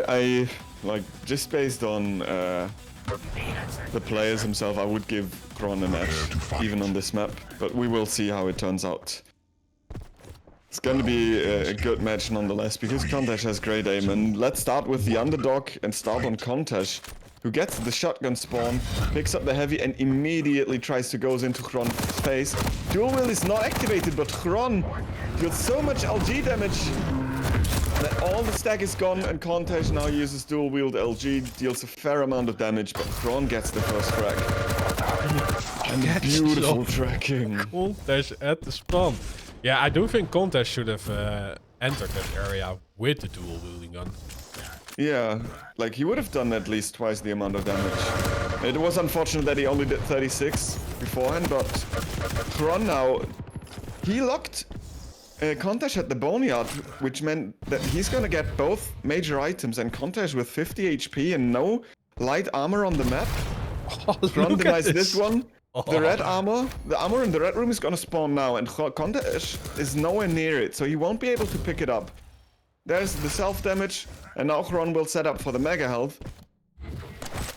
I like just based on the players himself, I would give XRON an edge, even on this map. But we will see how it turns out. It's going to be a good match nonetheless, because Contash has great aim. And let's start with the underdog and start on Contash, who gets the shotgun spawn, picks up the heavy, and immediately tries to go into XRON's face. Dual wield is not activated, but XRON deals so much LG damage that all the stack is gone, and Contash now uses dual wield LG, deals a fair amount of damage, but XRON gets the first frag. And beautiful tracking. Contash at the spawn. Yeah, I do think Contash should have entered that area with the dual wielding gun. Yeah, like he would have done at least twice the amount of damage. It was unfortunate that he only did 36 beforehand, but XRON now, he locked Contash at the boneyard, which meant that he's gonna get both major items, and Contash with 50 HP and no light armor on the map. Oh, XRON denies this one. Oh. The red armor, the armor in the red room is gonna spawn now, and Contash is nowhere near it, so he won't be able to pick it up. There's the self-damage, and now XRON will set up for the mega health,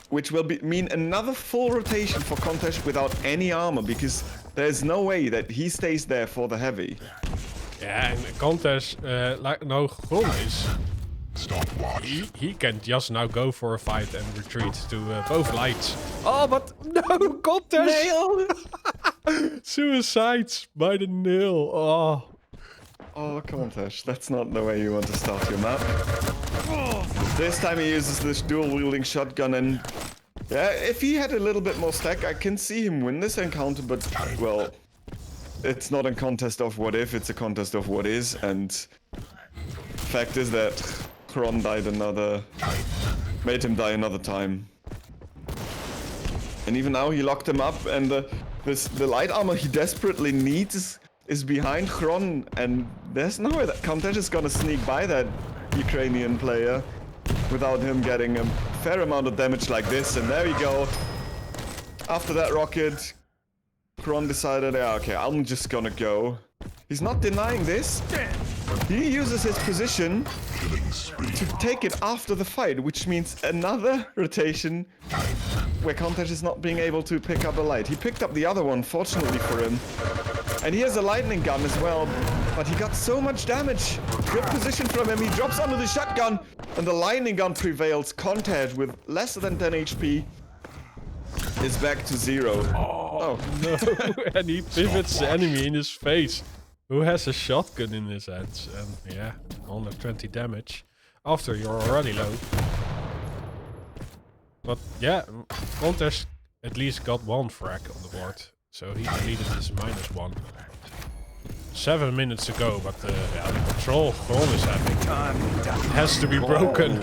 which will mean another full rotation for Contash without any armor, because there's no way that he stays there for the heavy. Yeah, and Contash, like no XRON is. He can just now go for a fight and retreat to both lights. Oh, but no, Contash! Nail! Suicides by the nail. Oh. Oh, Contash, that's not the way you want to start your map. This time he uses this dual-wielding shotgun, and yeah, if he had a little bit more stack, I can see him win this encounter, but, well, it's not a contest of what if, it's a contest of what is, and fact is that XRON made him die another time. And even now he locked him up, and the light armor he desperately needs is behind XRON, and there's no way that Contash is gonna sneak by that Ukrainian player without him getting a fair amount of damage like this, and there we go. After that rocket, XRON decided, yeah, okay, I'm just gonna go. He's not denying this. He uses his position to take it after the fight, which means another rotation where Contash is not being able to pick up a light. He picked up the other one, fortunately for him. And he has a lightning gun as well, but he got so much damage. Good position from him. He drops onto the shotgun, and the lightning gun prevails. Contash, with less than 10 HP, is back to 0. Oh no! And he pivots the enemy in his face, who has a shotgun in his hands, and yeah, 120 damage after you're already low. But yeah, Contash at least got one frag on the board, so he deleted his -1. 7 minutes to go, but yeah, the control XRON is having has to be broken.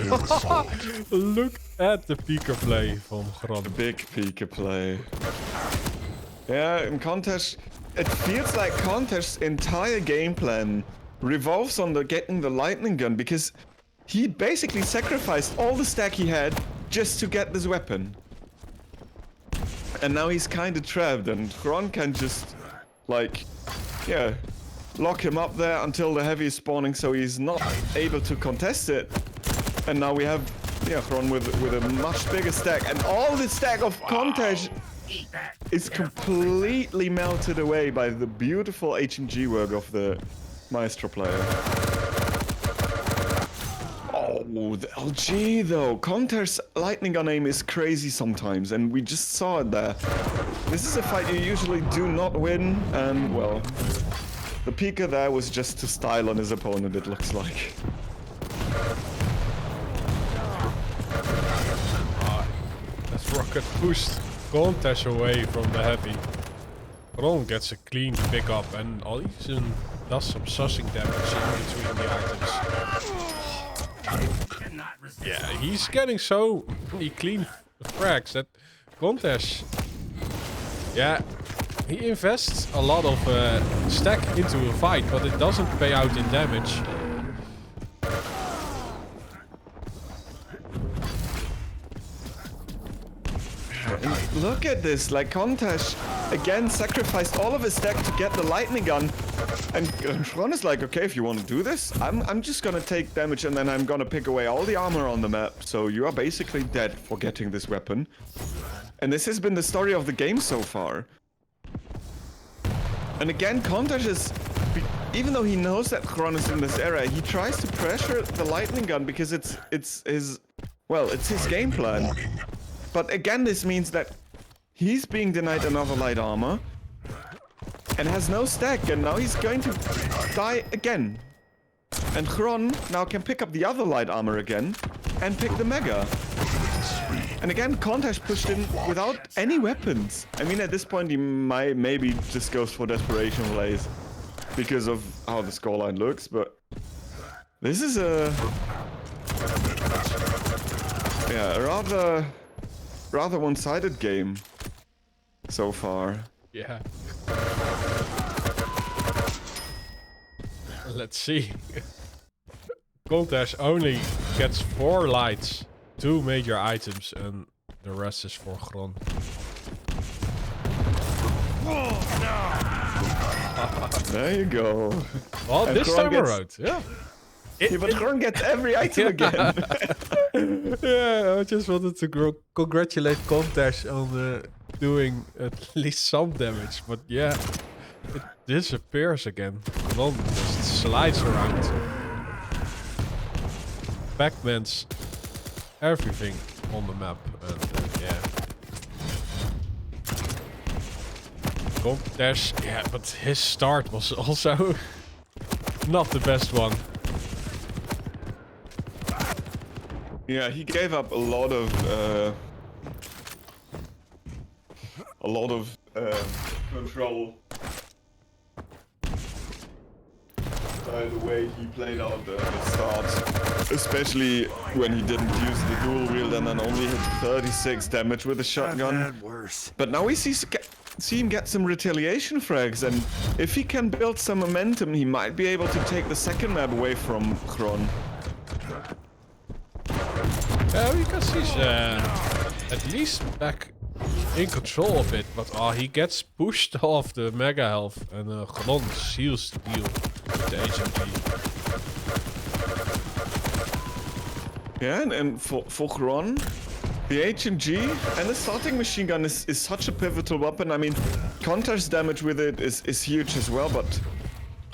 Look at the Pika play from XRON. The big Pika play. Yeah, in Contash, it feels like Contash's entire game plan revolves on getting the lightning gun, because he basically sacrificed all the stack he had just to get this weapon. And now he's kind of trapped, and XRON can just, like, yeah, lock him up there until the heavy is spawning, so he's not able to contest it. And now we have, yeah, XRON with a much bigger stack, and all the stack of Contash is completely melted away by the beautiful HMG work of the myztro player. Oh, the LG though. Contash's lightning gun aim is crazy sometimes, and we just saw it there. This is a fight you usually do not win, and well, the Pika there was just to style on his opponent, it looks like. That's rocket pushed Contash away from the heavy. XRON gets a clean pick up and even does some sussing damage in between the items. Yeah, he's getting so many clean frags that Contash, yeah, he invests a lot of stack into a fight, but it doesn't pay out in damage. And look at this, like Contash again sacrificed all of his stack to get the lightning gun. And XRON is like, okay, if you want to do this, I'm just gonna take damage and then I'm gonna pick away all the armor on the map. So you are basically dead for getting this weapon. And this has been the story of the game so far. And again, Contash is, even though he knows that XRON is in this area, he tries to pressure the lightning gun because it's his game plan. But again, this means that he's being denied another light armor and has no stack, and now he's going to die again. And XRON now can pick up the other light armor again and pick the mega. And again, Contash pushed in without any weapons. I mean, at this point, he might maybe just goes for desperation plays because of how the scoreline looks, but this is a rather one-sided game so far. Yeah. Let's see. Contash only gets 4 lights, 2 major items, and the rest is for XRON. There you go. Well, And this XRON time gets- around, yeah. Yeah, but XRON gets every item again. Yeah, I just wanted to congratulate Contash on doing at least some damage, but yeah, it disappears again. XRON just slides around. Backmans everything on the map, and yeah. Contash, yeah, but his start was also not the best one. Yeah, he gave up a lot of control by the way he played out the start, especially when he didn't use the dual wield and then only hit 36 damage with the shotgun. But now we see him get some retaliation frags, and if he can build some momentum, he might be able to take the second map away from XRON. Because he's at least back in control a bit, but he gets pushed off the mega health, and XRON seals the deal with the HMG. Yeah, and for XRON, the HMG and the starting machine gun is such a pivotal weapon. I mean, Contash's damage with it is huge as well, but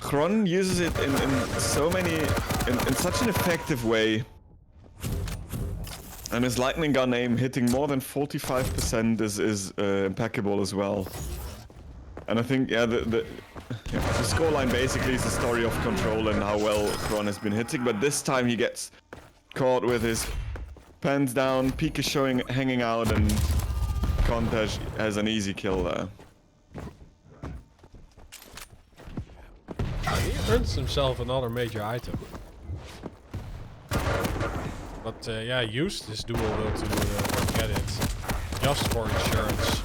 XRON uses it in such an effective way. And his lightning gun aim hitting more than 45% is impeccable as well. And I think, yeah, the scoreline basically is the story of control and how well XRON has been hitting. But this time he gets caught with his pants down, Pika hanging out, and Contash has an easy kill there. He earns himself another major item. But yeah, used this dual wield to get it, just for insurance.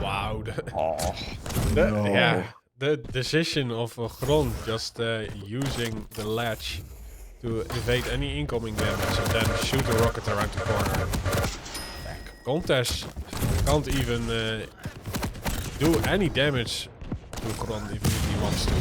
Wow. No. Yeah, the decision of XRON just using the latch to evade any incoming damage and then shoot a rocket around the corner. Contash can't even do any damage to XRON even if he wants to.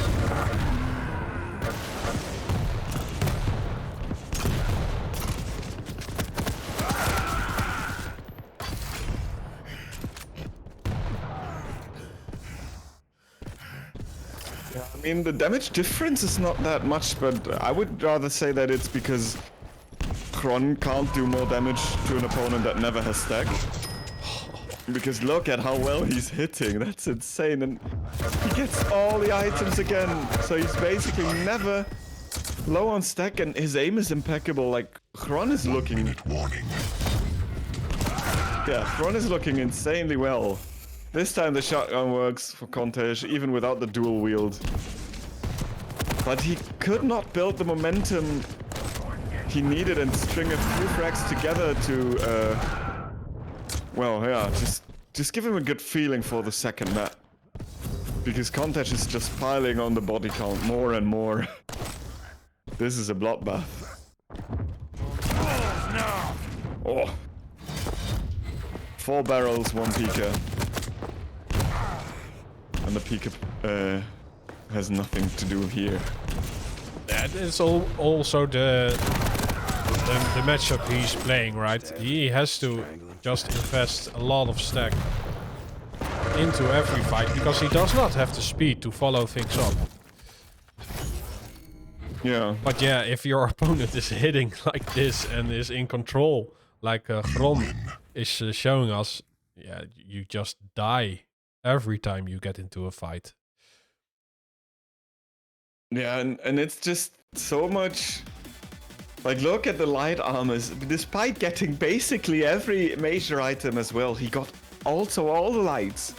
I mean, the damage difference is not that much, but I would rather say that it's because XRON can't do more damage to an opponent that never has stack. Because look at how well he's hitting, that's insane, and he gets all the items again, so he's basically never low on stack, and his aim is impeccable. Like, XRON is looking... Yeah, XRON is looking insanely well. This time the shotgun works for Contash, even without the dual wield. But he could not build the momentum he needed and string a few frags together to, well, yeah, just give him a good feeling for the second map. Because Contash is just piling on the body count more and more. This is a bloodbath. Oh. 4 barrels, 1 Pika. And the peak has nothing to do here. That is also the matchup he's playing, right? He has to just invest a lot of stack into every fight because he does not have the speed to follow things up. Yeah. But yeah, if your opponent is hitting like this and is in control, like XRON is showing us, yeah, you just die every time you get into a fight. Yeah, and it's just so much. Like, look at the light armors. Despite getting basically every major item as well, he got also all the lights.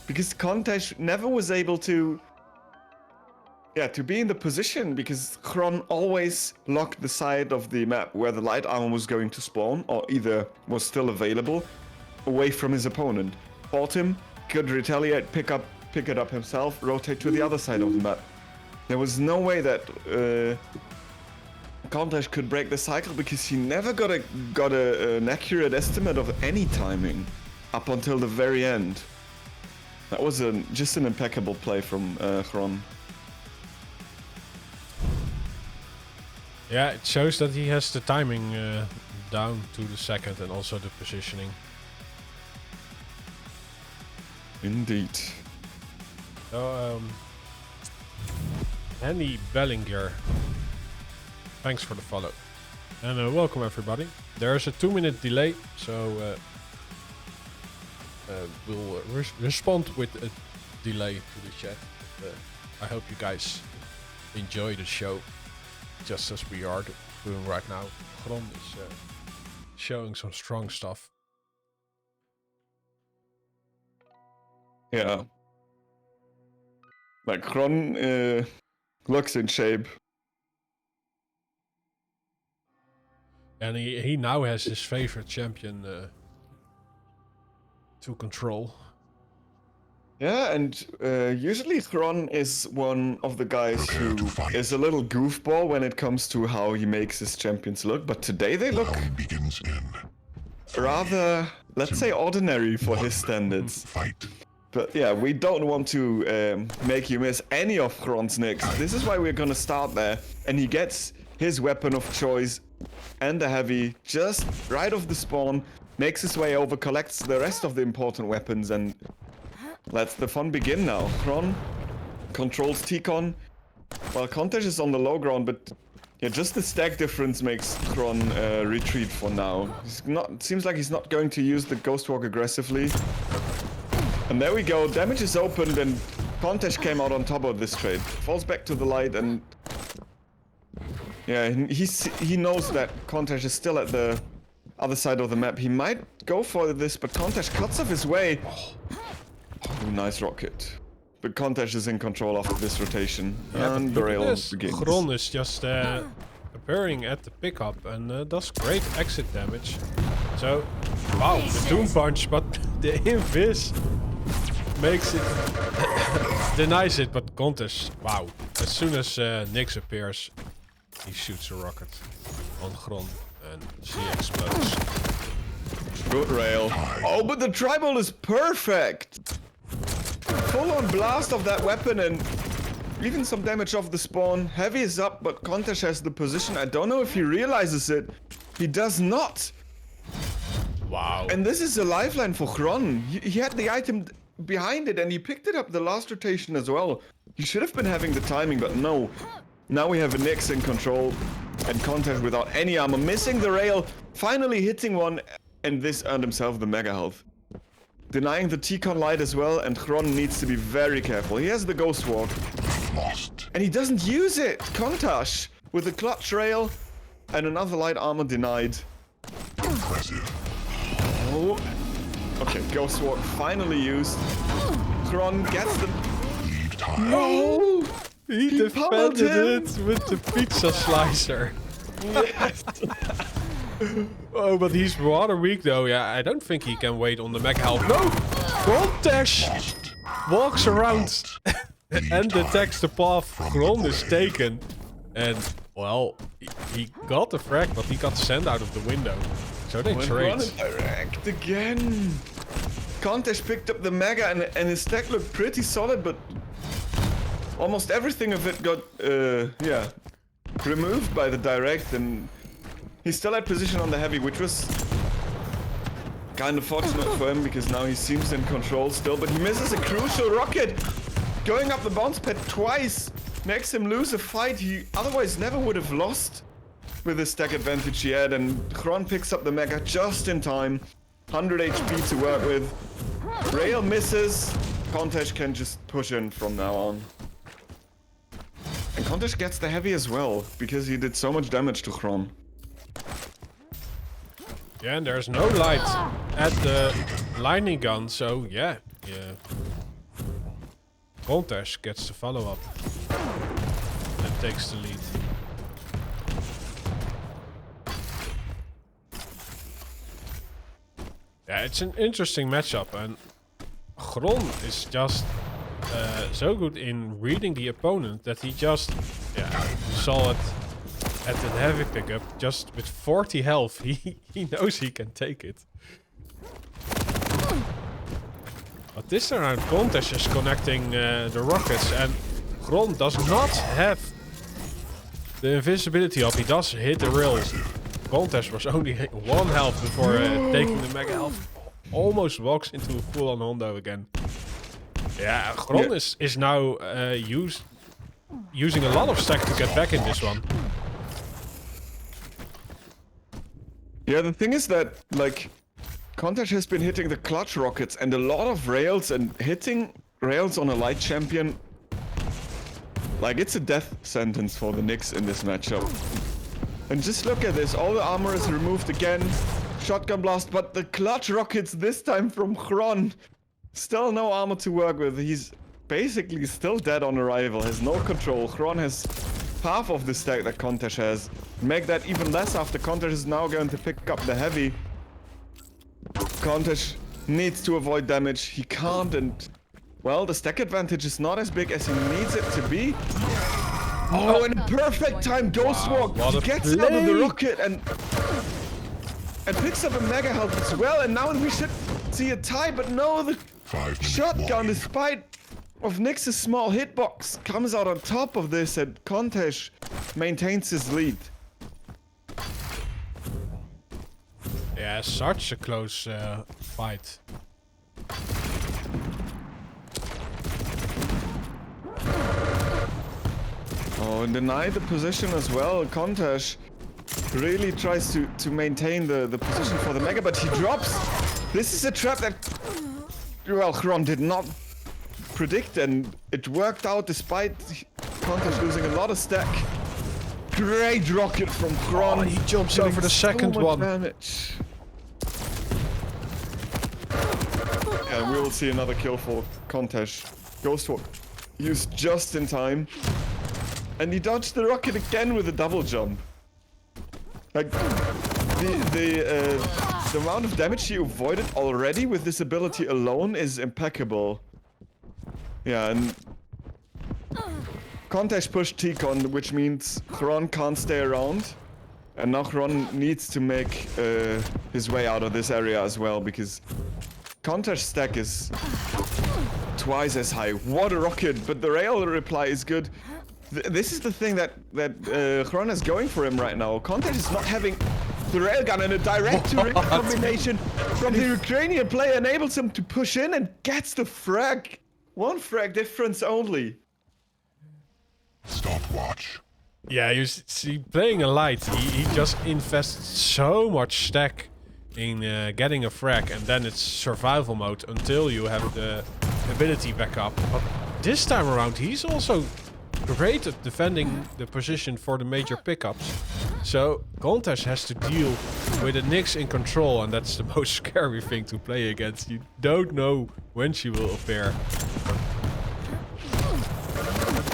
Because Contash never was able to... Yeah, to be in the position, because XRON always locked the side of the map where the light armor was going to spawn, or either was still available, away from his opponent. Fought him, could retaliate, pick it up himself, rotate to the other side of the map. There was no way that Contash could break the cycle because he never got an accurate estimate of any timing up until the very end. That was just an impeccable play from XRON. Yeah, it shows that he has the timing down to the second and also the positioning. Indeed. So, Henny Bellinger, thanks for the follow. And welcome everybody. There's a 2-minute delay, so we'll respond with a delay to the chat. I hope you guys enjoy the show, just as we are doing right now. XRON is showing some strong stuff. Yeah. Like, XRON looks in shape. And he now has his favorite champion to control. Yeah, and usually XRON is one of the guys who is a little goofball when it comes to how he makes his champions look, but today they look rather, let's say, ordinary for his standards. But yeah, we don't want to make you miss any of XRON's nicks. This is why we're gonna start there, and he gets his weapon of choice and the heavy just right off the spawn, makes his way over, collects the rest of the important weapons, and lets the fun begin now. XRON controls T-Con, while Contash is on the low ground, but yeah, just the stack difference makes XRON retreat for now. Seems like he's not going to use the Ghost Walk aggressively. And there we go, damage is opened, and Contash came out on top of this trade. Falls back to the light, and yeah, he knows that Contash is still at the other side of the map. He might go for this, but Contash cuts off his way. Oh, nice rocket. But Contash is in control after this rotation. Yeah, and the rail begins. XRON is just appearing at the pickup and does great exit damage. So, wow, the Doom Punch, but the invis makes it... denies it, but Contash, wow. As soon as Nyx appears, he shoots a rocket on XRON and she explodes. Good rail. Oh, but the tribal is perfect! Full-on blast of that weapon and even some damage off the spawn. Heavy is up, but Contash has the position. I don't know if he realizes it. He does not. Wow. And this is a lifeline for XRON. He had the item behind it and he picked it up the last rotation as well. He should have been having the timing, but no. Now we have a Nyx in control and Contash without any armor, missing the rail, finally hitting one, and this earned himself the mega health. Denying the T-Con light as well, and XRON needs to be very careful. He has the Ghost Walk. And he doesn't use it! Contash with the clutch rail and another light armor denied. Impressive. Oh. Okay, Ghost Walk finally used. XRON gets the... No! He defended it with the pizza slicer. Yes. Oh, but he's rather weak though. Yeah, I don't think he can wait on the mech health. No! Contash walks around and detects the path. XRON is taken. And, well, he got the frag, but he got sent out of the window. So they trade. Direct again. Contash picked up the Mega and his stack looked pretty solid, but almost everything of it got, yeah, removed by the direct, and he still had position on the heavy, which was kind of fortunate for him because now he seems in control still, but he misses a crucial rocket. Going up the bounce pad twice makes him lose a fight he otherwise never would have lost with the stack advantage he had, and XRON picks up the Mega just in time. 100 HP to work with. Rail misses. Contash can just push in from now on. And Contash gets the heavy as well, because he did so much damage to XRON. Yeah, and there's no light at the lightning gun, so yeah. Contash gets the follow-up and takes the lead. Yeah, it's an interesting matchup, and XRON is just so good in reading the opponent that he just, saw it at the heavy pickup, just with 40 health, he knows he can take it. But this time around, Contash is connecting the rockets, and XRON does not have the invisibility up. He does hit the rails. Contash was only 1 health before taking the Mega health. Almost walks into a full-on Hondo again. Yeah, XRON is now using a lot of stack to get back in this one. Yeah, the thing is that, like, Contash has been hitting the clutch rockets and a lot of rails, and hitting rails on a light champion, like, it's a death sentence for the Knicks in this matchup. And just look at this, all the armor is removed again, shotgun blast, but the clutch rockets this time from XRON, still no armor to work with. He's basically still dead on arrival, has no control. XRON has half of the stack that Contash has. Make that even less after Contash is now going to pick up the heavy. Contash needs to avoid damage, he can't, and well, the stack advantage is not as big as he needs it to be. Oh, and perfect time Ghost Walk. He gets out of the rocket and picks up a Mega health as well. And now we should see a tie, but no, the shotgun, despite of Nyx's small hitbox, comes out on top of this, and Contash maintains his lead. Yeah, such a close fight. Oh, and deny the position as well. Contash really tries to maintain the position for the Mega, but he drops. This is a trap that, well, XRON did not predict, and it worked out despite Contash losing a lot of stack. Great rocket from XRON. Oh, he jumps over the second one. Damage. Yeah, we will see another kill for Contash. Ghost Walk used just in time. And he dodged the rocket again with a double jump. Like, the amount of damage he avoided already with this ability alone is impeccable. Yeah, and Contash pushed T-Con, which means XRON can't stay around. And now XRON needs to make his way out of this area as well, because Contash's stack is twice as high. What a rocket, but the rail reply is good. This is the thing that XRON is going for him right now. Contash is not having the railgun, and a direct-to-ring combination from the Ukrainian player enables him to push in and gets the frag. 1 frag difference only. Stopwatch. Yeah, you see, playing a light, he just invests so much stack in getting a frag, and then it's survival mode until you have the ability back up. But this time around, he's also great at defending the position for the major pickups. So Contash has to deal with the Nyx in control, and that's the most scary thing to play against. You don't know when she will appear.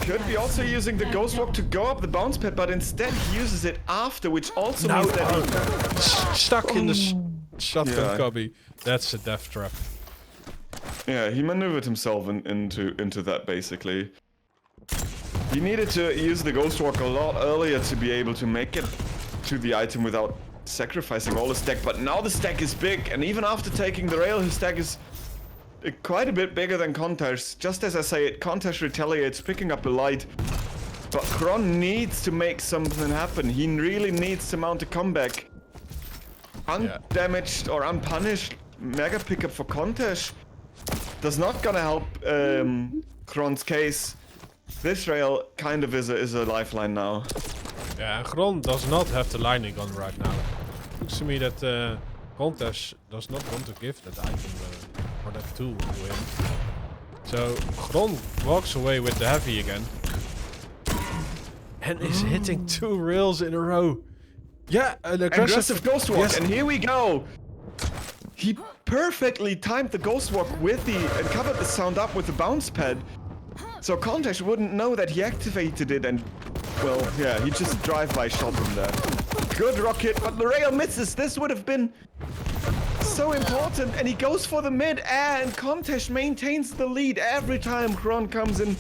Could be also using the Ghost Walk to go up the bounce pad, but instead he uses it after, which also means that he... Stuck in the shotgun cubby. That's a death trap. Yeah, he maneuvered himself into that, basically. He needed to use the Ghost Walk a lot earlier to be able to make it to the item without sacrificing all the stack, but now the stack is big, and even after taking the rail, his stack is quite a bit bigger than Contash. Just as I say it, Contash retaliates, picking up a light. But XRON needs to make something happen. He really needs to mount a comeback. Undamaged or unpunished mega pickup for Contash does not gonna help XRON's case. This rail kind of is a lifeline now. Yeah, and XRON does not have the lightning gun right now. Looks to me that Contash does not want to give that item or that tool to him. So XRON walks away with the heavy again. And is hitting 2 rails in a row. Yeah, an aggressive ghost walk, yes. And here we go. He perfectly timed the ghost walk with and covered the sound up with the bounce pad. So Contash wouldn't know that he activated it and, well, yeah, he just drive-by shot him there. Good rocket, but the rail misses. This would have been so important, and he goes for the mid, and Contash maintains the lead every time XRON comes in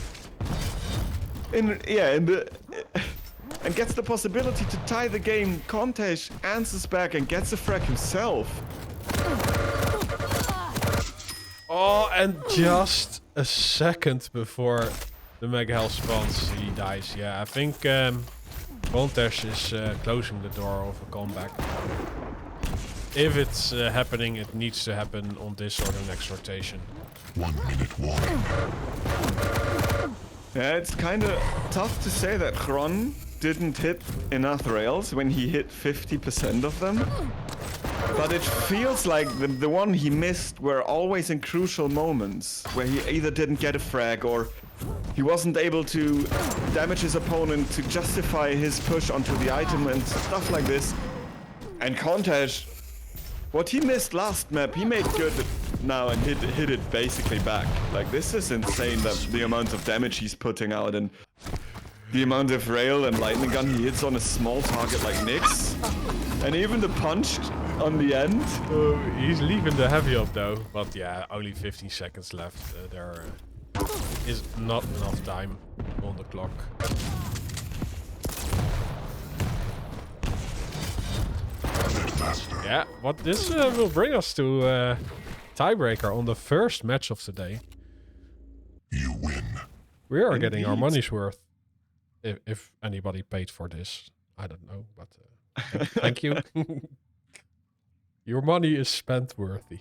the and gets the possibility to tie the game. Contash answers back and gets a frag himself. Oh, and just a second before the Mega Hell spawns, he dies. Yeah, I think Contash is closing the door of a comeback. If it's happening, it needs to happen on this or the next rotation. 1 minute warning. Yeah, it's kind of tough to say that XRON didn't hit enough rails when he hit 50% of them. But it feels like the one he missed were always in crucial moments, where he either didn't get a frag or he wasn't able to damage his opponent to justify his push onto the item and stuff like this. And Contash, what he missed last map, he made good now and hit it basically back. Like, this is insane, the amount of damage he's putting out and the amount of rail and lightning gun he hits on a small target like Nyx. And even the punch on the end. He's leaving the heavy up though, but yeah, only 15 seconds left. There is not enough time on the clock. Yeah, but this will bring us to tiebreaker on the first match of the day. You win. We are getting our money's worth. If anybody paid for this, I don't know, but thank you. Your money is spent worthy.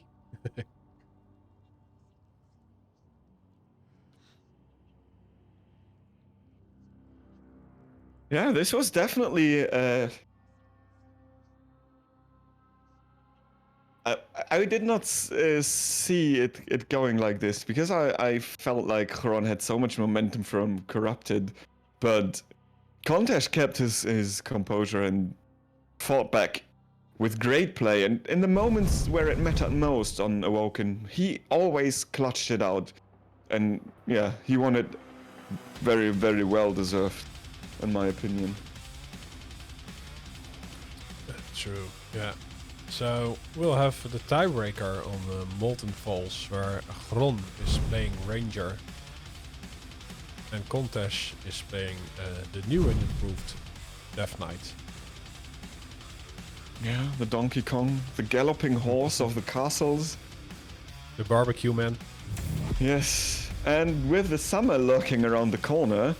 Yeah, this was definitely I did not see it going like this because I felt like XRON had so much momentum from Corrupted, but Contash kept his composure and fought back with great play, and in the moments where it mattered most on Awoken, he always clutched it out, and yeah, he won it very, very well deserved, in my opinion. True, yeah. So we'll have the tiebreaker on the Molten Falls, where XRON is playing Ranger and Contash is playing the new and improved Death Knight. Yeah, the Donkey Kong, the galloping horse of the castles. The barbecue man. Yes, and with the summer lurking around the corner,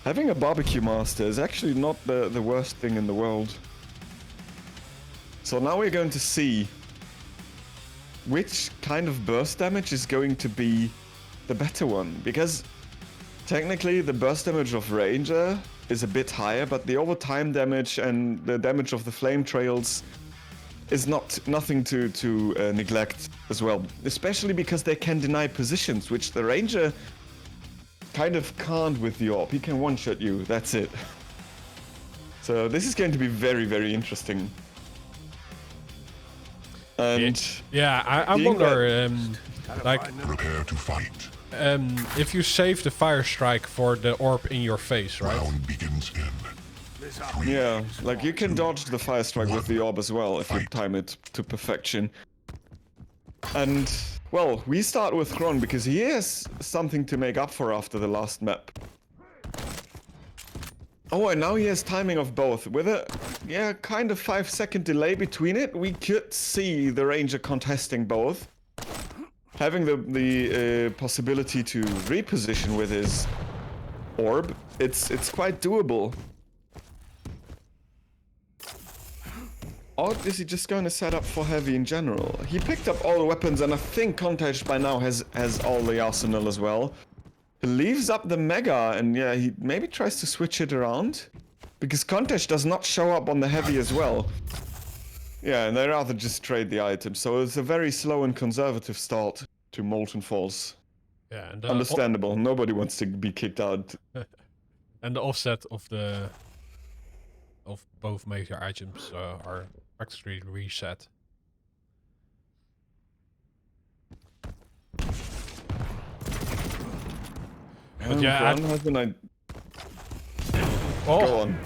having a barbecue master is actually not the worst thing in the world. So now we're going to see which kind of burst damage is going to be the better one, because technically the burst damage of Ranger is a bit higher, but the overtime damage and the damage of the flame trails is nothing to neglect as well, especially because they can deny positions, which the Ranger kind of can't with the AWP. He can one-shot you, that's it. So this is going to be very, very interesting. And yeah, I wonder, like, Prepare to fight. if you save the fire strike for the orb in your face, right? Round begins in. 3, yeah, like you can dodge the fire strike with the orb as well if you time it to perfection. And well, we start with XRON because he has something to make up for after the last map. Oh, and now he has timing of both. With a, kind of 5-second delay between it, we could see the Ranger contesting both. having the possibility to reposition with his orb, it's quite doable. Or is he just going to set up for heavy in general? He picked up all the weapons, and I think Contash by now has all the arsenal as well. He leaves up the Mega, and yeah, he maybe tries to switch it around. Because Contash does not show up on the heavy as well. Yeah, and they rather just trade the items. So it's a very slow and conservative start to Molten Falls. Yeah, and understandable. Nobody wants to be kicked out. And the offset of both major items are practically reset. But yeah, Go on.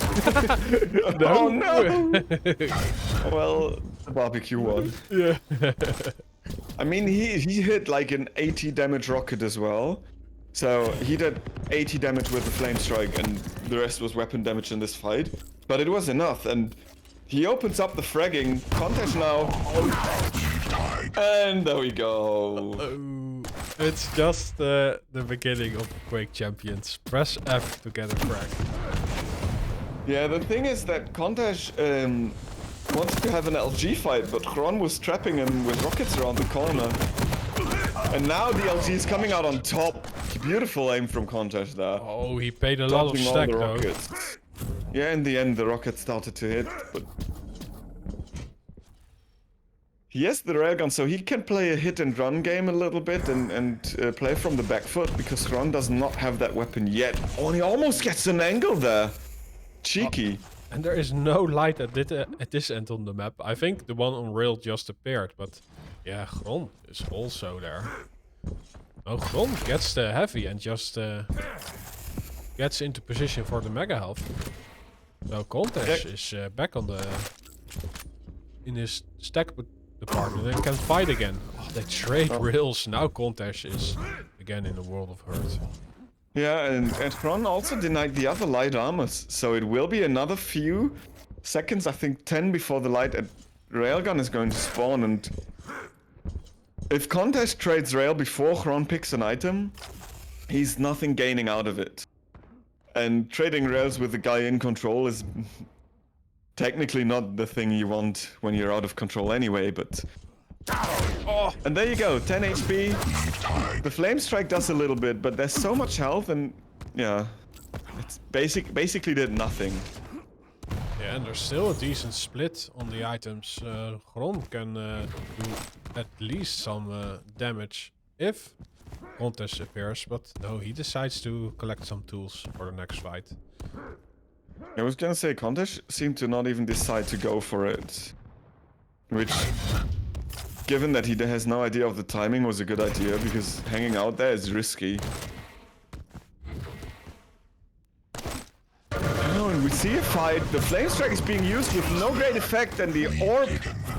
Oh no! Well, the barbecue won. Yeah. I mean, he hit like an 80 damage rocket as well. So he did 80 damage with the flame strike, and the rest was weapon damage in this fight. But it was enough, and he opens up the fragging. Contash now. And there we go. It's just the beginning of Quake Champions. Press F to get a frag. Yeah, the thing is that Contash wanted to have an LG fight, but XRON was trapping him with rockets around the corner. And now the LG is coming out on top. Beautiful aim from Contash there. Oh, he paid a lot of stack though. Rockets. Yeah, in the end the rocket started to hit, but... He has the railgun, so he can play a hit and run game a little bit and play from the back foot, because XRON does not have that weapon yet. Oh, and he almost gets an angle there. Cheeky. And there is no light at this end on the map. I think the one on rail just appeared, but yeah, XRON is also there. Oh, XRON gets the heavy and just gets into position for the mega health. So Contash is back on in his stack department and can fight again. Oh, they trade rails. Now Contash is again in the world of hurt. Yeah, and XRON also denied the other light armors, so it will be another few seconds, I think 10 before the light railgun is going to spawn, and if Contash trades rail before XRON picks an item, he's nothing gaining out of it. And trading rails with the guy in control is technically not the thing you want when you're out of control anyway, but... Oh, and there you go, 10 HP. The flame strike does a little bit, but there's so much health, and yeah, it's basically did nothing. Yeah, and there's still a decent split on the items. XRON can do at least some damage if Contash appears, but no, he decides to collect some tools for the next fight. I was gonna say, Contash seemed to not even decide to go for it, which... Given that he has no idea of the timing, was a good idea, because hanging out there is risky. Oh, and we see a fight. The flame strike is being used with no great effect, and the orb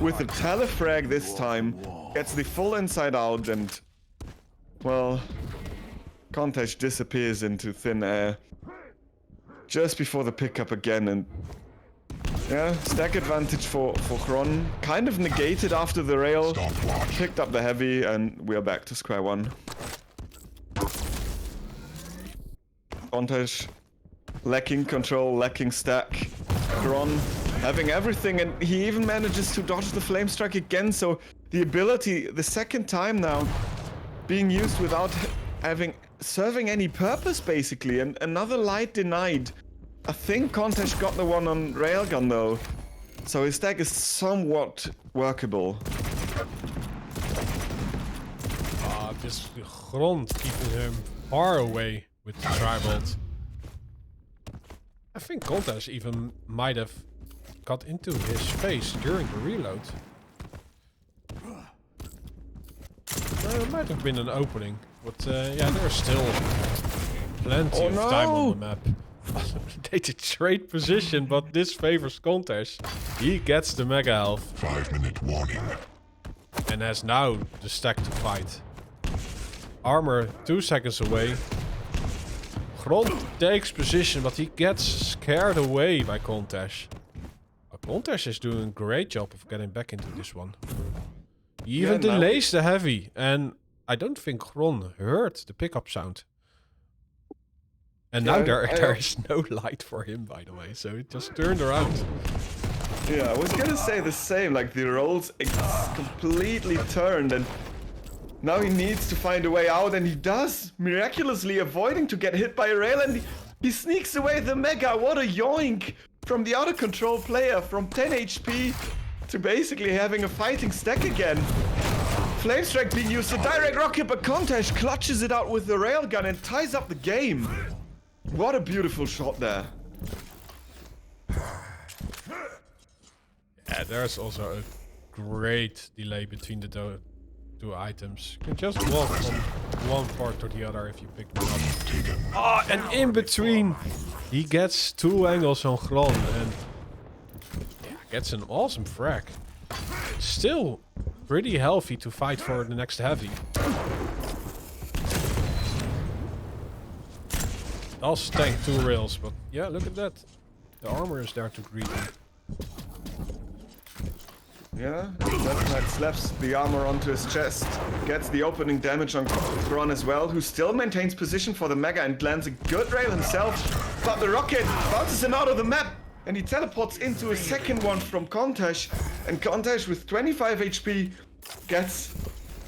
with the telefrag this time gets the full inside out, and well, Contash disappears into thin air just before the pickup again, and yeah, stack advantage for XRON. Kind of negated after the rail. Picked up the heavy, and we are back to square one. Contash lacking control, lacking stack. XRON having everything, and he even manages to dodge the flame strike again. So the ability, the second time now, being used without serving any purpose basically, and another light denied. I think Contash got the one on railgun though, so his stack is somewhat workable. Just XRON keeping him far away with the Tribolt. I think Contash even might have got into his face during the reload. There might have been an opening, but yeah, there's still plenty of time on the map. They did trade position, but this favors Contash. He gets the mega health. 5-minute warning. And has now the stack to fight. Armor 2 seconds away. XRON takes position, but he gets scared away by Contash. Contash is doing a great job of getting back into this one. He even delays the heavy, and I don't think XRON heard the pickup sound. And now there is no light for him, by the way, so it just turned around. Yeah, I was gonna say the same, like the roles completely turned, and now he needs to find a way out, and he does, miraculously avoiding to get hit by a rail, and he sneaks away the Mega. What a yoink from the out of control player, from 10 HP to basically having a fighting stack again. Flame Strike being used, a direct rocket, but Contash clutches it out with the railgun and ties up the game. What a beautiful shot there. Yeah, there's also a great delay between the two items. You can just walk from one part to the other if you pick them up. Oh, and in between, he gets 2 angles on XRON and yeah, gets an awesome frag. Still pretty healthy to fight for the next heavy. Does tank 2 rails, but yeah, look at that. The armor is there to greet him. Yeah, Left Knight slaps the armor onto his chest, gets the opening damage on XRON as well, who still maintains position for the Mega and lands a good rail himself, but the rocket bounces him out of the map, and he teleports into a second one from Contash, and Contash with 25 HP gets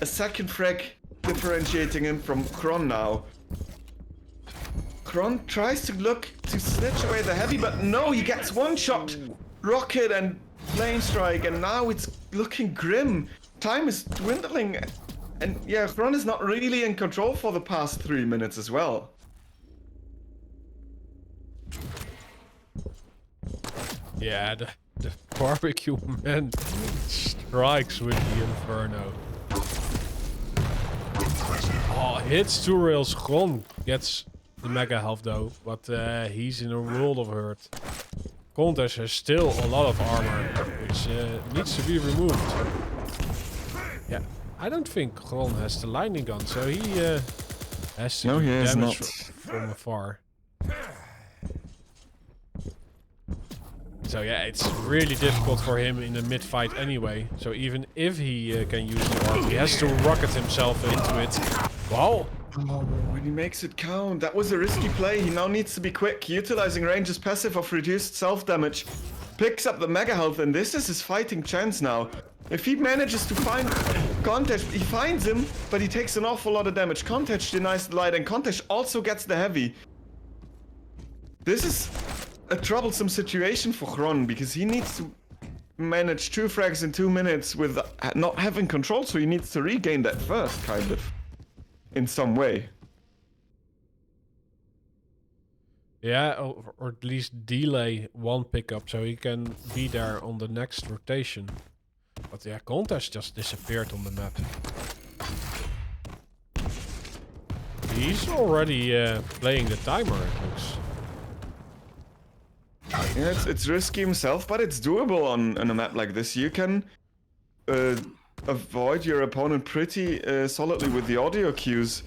a second frag, differentiating him from XRON now. XRON tries to look to snatch away the heavy, but no, he gets one shot, rocket and Flame Strike, and now it's looking grim. Time is dwindling, and yeah, XRON is not really in control for the past 3 minutes as well. Yeah, the barbecue man strikes with the Inferno. Oh, hits 2 rails. XRON gets the Mega health though, but he's in a world of hurt. Contash has still a lot of armor, which needs to be removed. Yeah, I don't think XRON has the lightning gun, so he has to do damage from afar. So yeah, it's really difficult for him in the mid-fight anyway. So even if he can use the orb, he has to rocket himself into it. Wow! Oh, when he makes it count, that was a risky play. He now needs to be quick, utilizing Ranger's passive of reduced self-damage. Picks up the Mega health, and this is his fighting chance now. If he manages to find Contash, he finds him, but he takes an awful lot of damage. Contash denies the light, and Contash also gets the heavy. This is a troublesome situation for XRON, because he needs to manage 2 frags in 2 minutes with not having control, so he needs to regain that first, kind of. In some way. Yeah, or at least delay 1 pickup so he can be there on the next rotation. But yeah, Contash just disappeared on the map. He's already playing the timer, it looks. Yeah, it's risky himself, but it's doable on a map like this. You can avoid your opponent pretty solidly with the audio cues.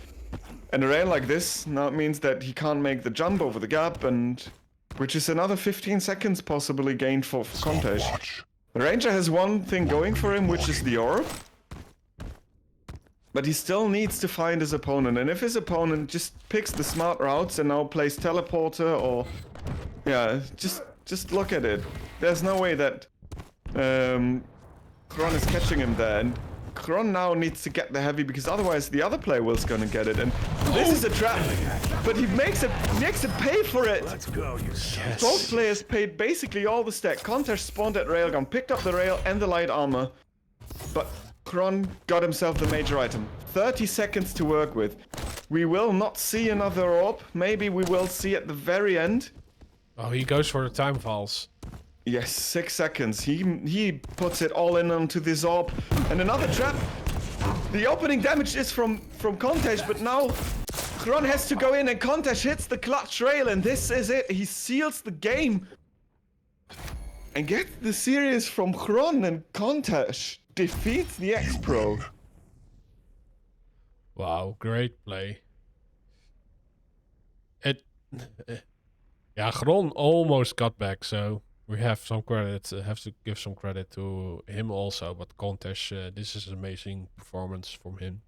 And a rail like this now means that he can't make the jump over the gap, and which is another 15 seconds possibly gained for Contash. The Ranger has one thing going for him, which is the orb. But he still needs to find his opponent, and if his opponent just picks the smart routes and now plays teleporter or... Yeah, just look at it. There's no way that XRON is catching him there, and XRON now needs to get the heavy because otherwise the other player was gonna get it, and this is a trap. But he makes it pay for it. Let's go, you Yes. Both players paid basically all the stack. Contash spawned at railgun, picked up the rail and the light armor, but XRON got himself the major item. 30 seconds to work with. We will not see another orb. Maybe we will see at the very end. Oh, he goes for the time falls. Yes, 6 seconds. He puts it all in onto this orb. And another trap. The opening damage is from Contash, but now XRON has to go in and Contash hits the clutch rail, and this is it. He seals the game. And gets the series from XRON, and Contash defeats the X-Pro. Wow, great play. Yeah, XRON almost got back, so we have some credit. Have to give some credit to him also. But Contash, this is an amazing performance from him.